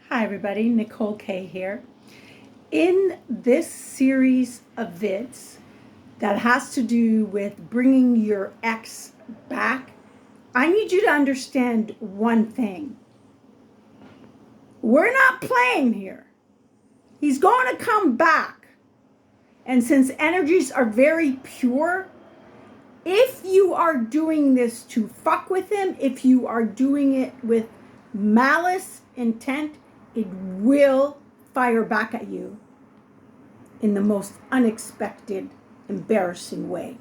Hi, everybody. Nicole K here. In this series of vids that has to do with bringing your ex back, I need you to understand one thing. We're not playing here. He's going to come back. And since energies are very pure, if you are doing this to fuck with him, if you are doing it with malice, intent, it will fire back at you in the most unexpected, embarrassing way.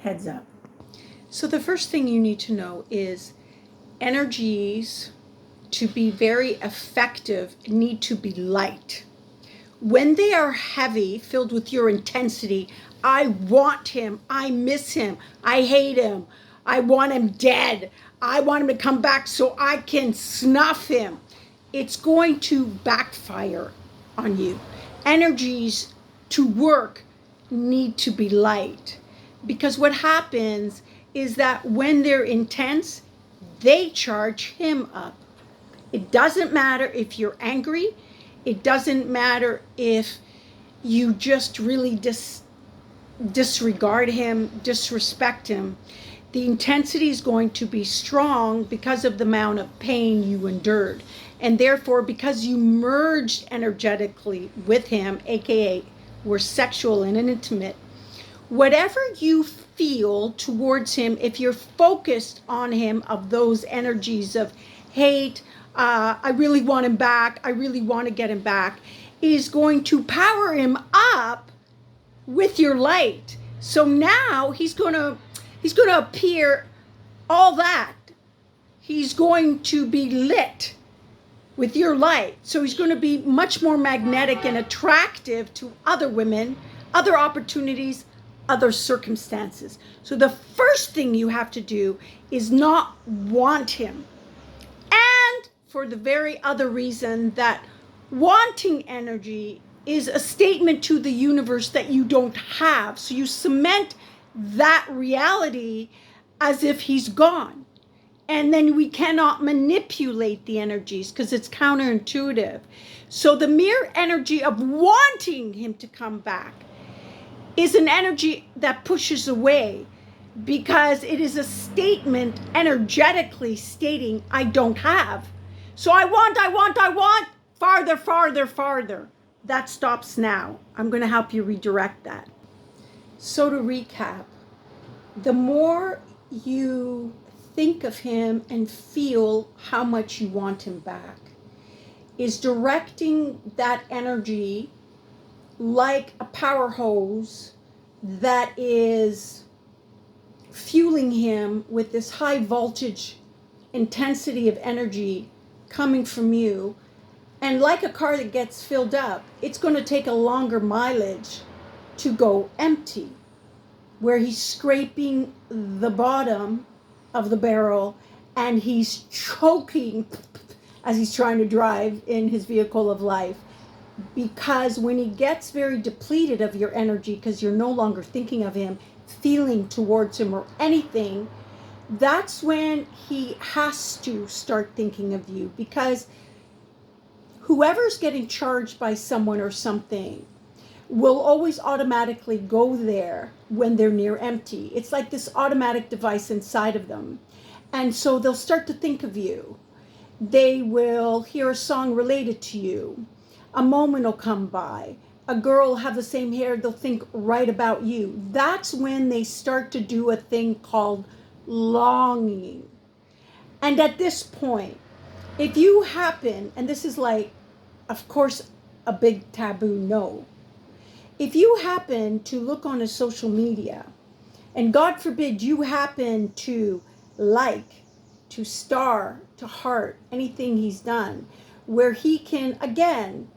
Heads up. So the first thing you need to know is energies, to be very effective, need to be light. When they are heavy, filled with your intensity, I want him, I miss him, I hate him, I want him dead, I want him to come back so I can snuff him, it's going to backfire on you. Energies to work need to be light, because what happens is that when they're intense, they charge him up. It doesn't matter if you're angry. It doesn't matter if you just really disregard him, disrespect him. The intensity is going to be strong because of the amount of pain you endured. And therefore, because you merged energetically with him, aka were sexual and intimate, whatever you feel towards him, if you're focused on him, of those energies of hate, I really want him back, I really want to get him back, is going to power him up with your light. So now he's going to appear all that. He's going to be lit with your light. So he's going to be much more magnetic and attractive to other women, other opportunities, other circumstances. So the first thing you have to do is not want him. And for the very other reason that wanting energy is a statement to the universe that you don't have. So you cement that reality as if he's gone. And then we cannot manipulate the energies because it's counterintuitive. So the mere energy of wanting him to come back is an energy that pushes away, because it is a statement energetically stating I don't have. So I want, farther, farther, farther. That stops now. I'm going to help you redirect that. So to recap, the more you think of him and feel how much you want him back, is directing that energy like a power hose that is fueling him with this high voltage intensity of energy coming from you. And like a car that gets filled up, it's going to take a longer mileage to go empty, where he's scraping the bottom of the barrel and he's choking as he's trying to drive in his vehicle of life. Because when he gets very depleted of your energy, because you're no longer thinking of him, feeling towards him or anything, that's when he has to start thinking of you. Because whoever's getting charged by someone or something will always automatically go there when they're near empty. It's like this automatic device inside of them. And so they'll start to think of you. They will hear a song related to you. A moment will come by. A girl will have the same hair, they'll think right about you. That's when they start to do a thing called longing. And at this point, if you happen, and this is like, of course, a big taboo no. If you happen to look on his social media, and God forbid you happen to like, to star, to heart anything he's done, where he can, again,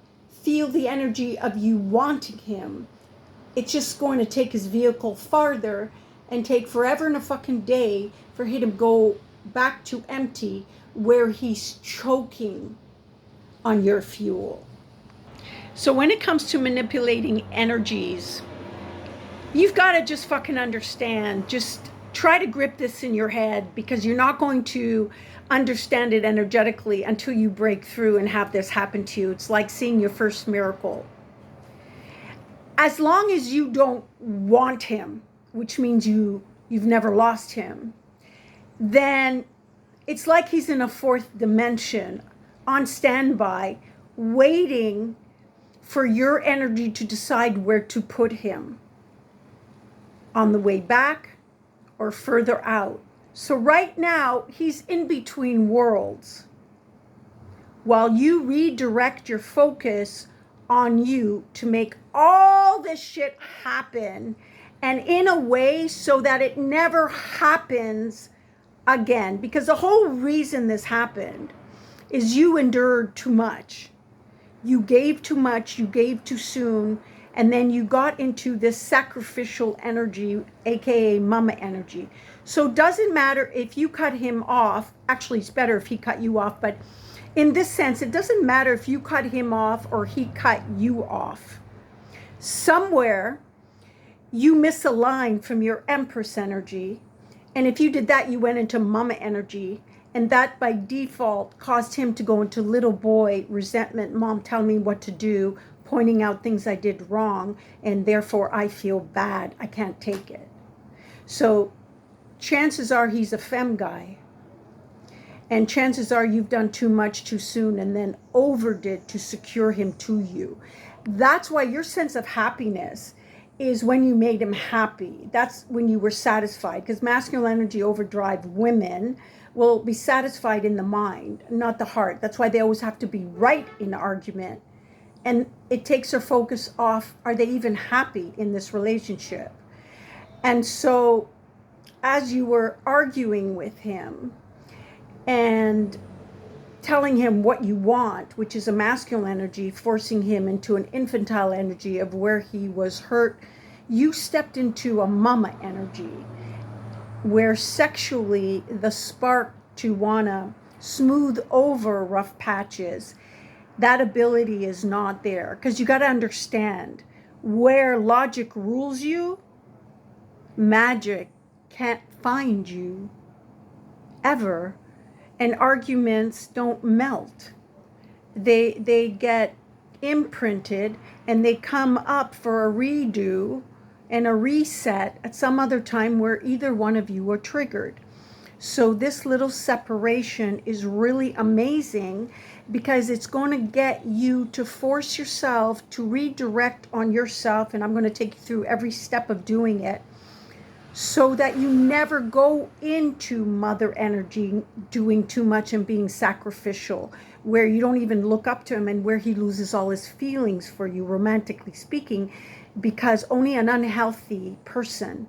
feel the energy of you wanting him, it's just going to take his vehicle farther and take forever and a fucking day for him to go back to empty, where he's choking on your fuel. So when it comes to manipulating energies, you've got to just fucking understand, just try to grip this in your head, because you're not going to understand it energetically until you break through and have this happen to you. It's like seeing your first miracle. As long as you don't want him, which means you've never lost him, then it's like he's in a fourth dimension on standby, waiting for your energy to decide where to put him, on the way back or further out. So right now, he's in between worlds. While you redirect your focus on you to make all this shit happen, and in a way so that it never happens again. Because the whole reason this happened is you endured too much. You gave too much, you gave too soon, and then you got into this sacrificial energy, aka mama energy. So it doesn't matter if you cut him off. Actually, it's better if he cut you off, but in this sense, it doesn't matter if you cut him off or he cut you off. Somewhere, you misaligned from your Empress energy, and if you did that, you went into mama energy, and that by default caused him to go into little boy resentment. Mom telling me what to do, pointing out things I did wrong, and therefore I feel bad. I can't take it. So chances are he's a femme guy. And chances are you've done too much too soon and then overdid to secure him to you. That's why your sense of happiness is when you made him happy. That's when you were satisfied. Because masculine energy overdrive women will be satisfied in the mind, not the heart. That's why they always have to be right in argument. And it takes their focus off, are they even happy in this relationship? And so as you were arguing with him and telling him what you want, which is a masculine energy, forcing him into an infantile energy of where he was hurt, you stepped into a mama energy where sexually the spark to want to smooth over rough patches, that ability is not there. Because you got to understand, where logic rules you, magic can't find you ever, and arguments don't melt. They get imprinted and they come up for a redo and a reset at some other time where either one of you are triggered. So this little separation is really amazing because it's going to get you to force yourself to redirect on yourself, and I'm going to take you through every step of doing it, so that you never go into mother energy doing too much and being sacrificial, where you don't even look up to him and where he loses all his feelings for you, romantically speaking, because only an unhealthy person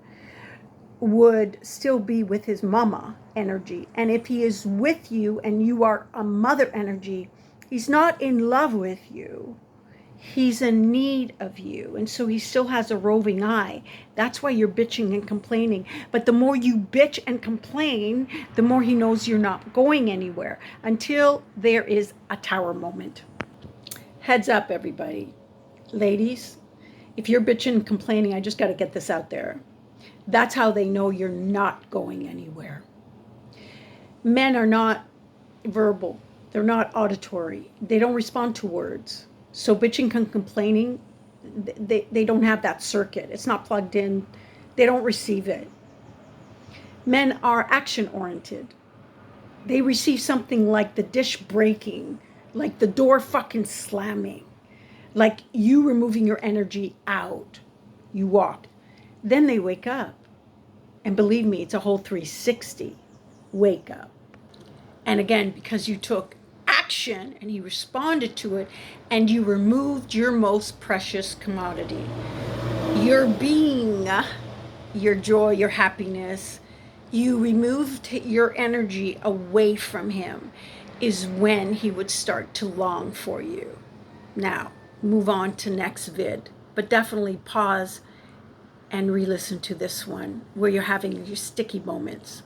would still be with his mama energy. And if he is with you and you are a mother energy, he's not in love with you. He's in need of you. And so he still has a roving eye. That's why you're bitching and complaining. But the more you bitch and complain, the more he knows you're not going anywhere until there is a tower moment. Heads up, everybody. Ladies, if you're bitching and complaining, I just got to get this out there. That's how they know you're not going anywhere. Men are not verbal. They're not auditory. They don't respond to words. So bitching and complaining, they don't have that circuit. It's not plugged in. They don't receive it. Men are action-oriented. They receive something like the dish breaking, like the door fucking slamming, like you removing your energy out. You walk. Then they wake up. And believe me, it's a whole 360 wake up. And again, because you took action and he responded to it, and you removed your most precious commodity, your being, your joy, your happiness, you removed your energy away from him, is when he would start to long for you. Now, move on to next vid, but definitely pause and re-listen to this one where you're having your sticky moments.